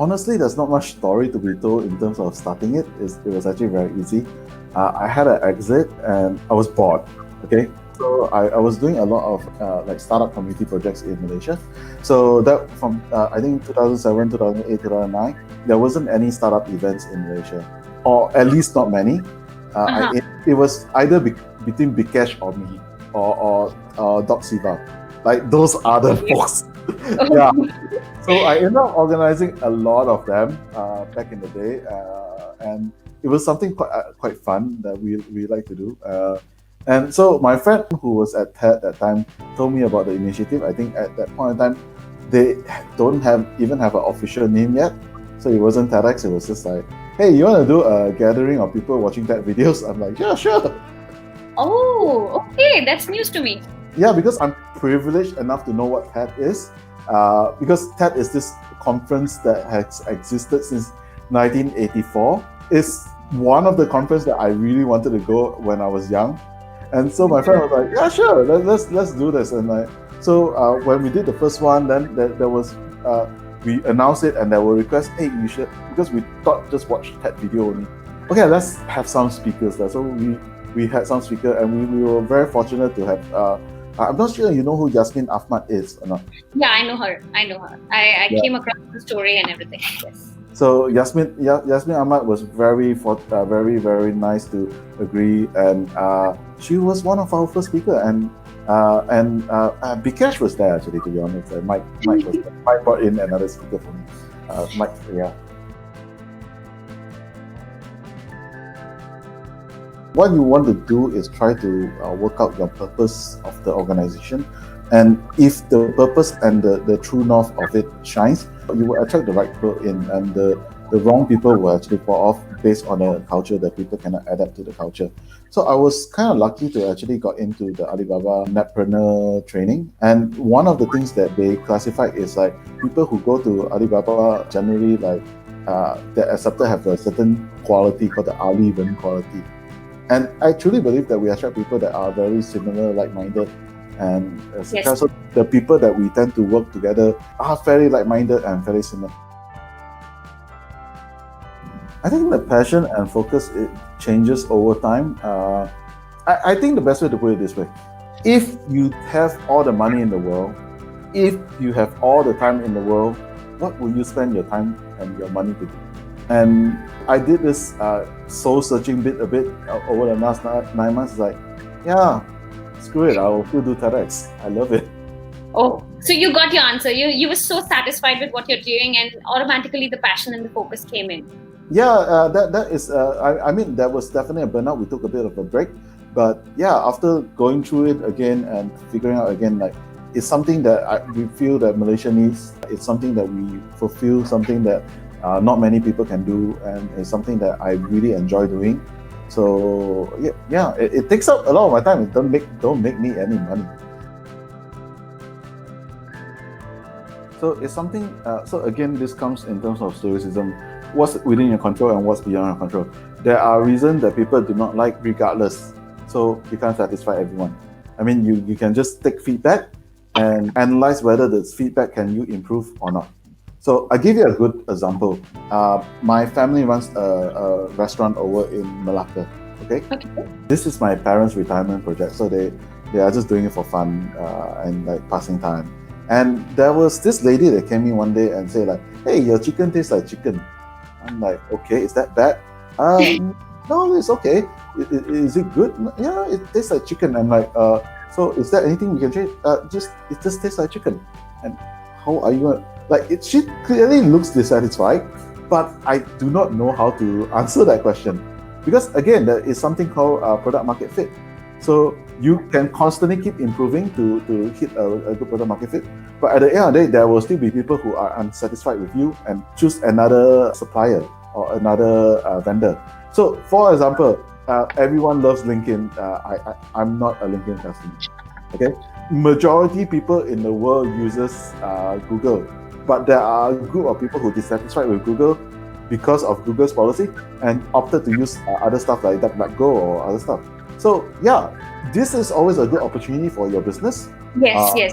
honestly, there's not much story to be told in terms of starting it. It was actually very easy. I had an exit and I was bored. Okay, so I was doing a lot of like startup community projects in Malaysia. So that from I think 2007, 2008, 2009, there wasn't any startup events in Malaysia, or at least not many. It was either between Bikesh or me, or Doc Siva, like those other folks. Yeah. So I ended up organizing a lot of them back in the day, and it was something quite fun that we like to do. And so my friend who was at TED at that time told me about the initiative. I think at that point in time, they don't even have an official name yet. So it wasn't TEDx, it was just like, hey, you want to do a gathering of people watching TED videos? I'm like, yeah, sure. Oh, okay, that's news to me. Yeah, because I'm privileged enough to know what TED is. Because TED is this conference that has existed since 1984. It's one of the conferences that I really wanted to go when I was young. And so my friend was like, yeah, sure, let's do this. And so when we did the first one, then there was, we announced it and there were requests, hey, you should, because we thought just watch TED video only. Okay, let's have some speakers there. So we had some speakers, and we were very fortunate to have, I'm not sure you know who Yasmin Ahmad is or not. Yeah, I know her. I came across the story and everything. Yes. So Yasmin Ahmad was very nice to agree, and she was one of our first speakers, and Bikesh was there actually, to be honest. Mike was there. Mike brought in another speaker for me. Mike, yeah. What you want to do is try to work out your purpose of the organization, and if the purpose and the true north of it shines, you will attract the right people in, and the wrong people will actually fall off based on a culture that people cannot adapt to the culture. So I was kind of lucky to actually got into the Alibaba Netpreneur training, and one of the things that they classify is like people who go to Alibaba generally like they're accepted have a certain quality called the Ali Wen quality. And I truly believe that we attract people that are very similar, like-minded, and etc. Yes. So the people that we tend to work together are fairly like-minded and fairly similar. I think the passion and focus, it changes over time. I think the best way to put it this way: if you have all the money in the world, if you have all the time in the world, what will you spend your time and your money to do? And I did this soul searching bit over the last 9 months. It's like, yeah, screw it, I'll still do TEDx. I love it. Oh, so you got your answer. You were so satisfied with what you're doing, and automatically the passion and the focus came in. Yeah, that is. I mean, that was definitely a burnout. We took a bit of a break, but yeah, after going through it again and figuring out again, like, it's something that we feel that Malaysia needs. It's something that we fulfill, something that not many people can do, and it's something that I really enjoy doing. So yeah, it takes up a lot of my time. It don't make me any money. So it's something. So again, this comes in terms of stoicism. What's within your control and what's beyond your control. There are reasons that people do not like, regardless. So you can't satisfy everyone. I mean, you can just take feedback and analyze whether this feedback can you improve or not. So I give you a good example. My family runs a restaurant over in Malacca. Okay. This is my parents' retirement project. So they are just doing it for fun and like passing time. And there was this lady that came in one day and said like, "Hey, your chicken tastes like chicken." I'm like, "Okay, is that bad?" No, it's okay. Is it good? Yeah, it tastes like chicken. I'm like, so is there anything we can change? It just tastes like chicken. And how are you going? Like, she clearly looks dissatisfied, but I do not know how to answer that question, because again, there is something called product market fit. So you can constantly keep improving to hit a good product market fit, but at the end of the day, there will still be people who are unsatisfied with you and choose another supplier or another vendor. So for example, everyone loves LinkedIn. I'm not a LinkedIn customer. Okay, majority people in the world uses Google. But there are a group of people who are dissatisfied with Google because of Google's policy and opted to use other stuff like DuckDuckGo or other stuff. So yeah, this is always a good opportunity for your business. Yes.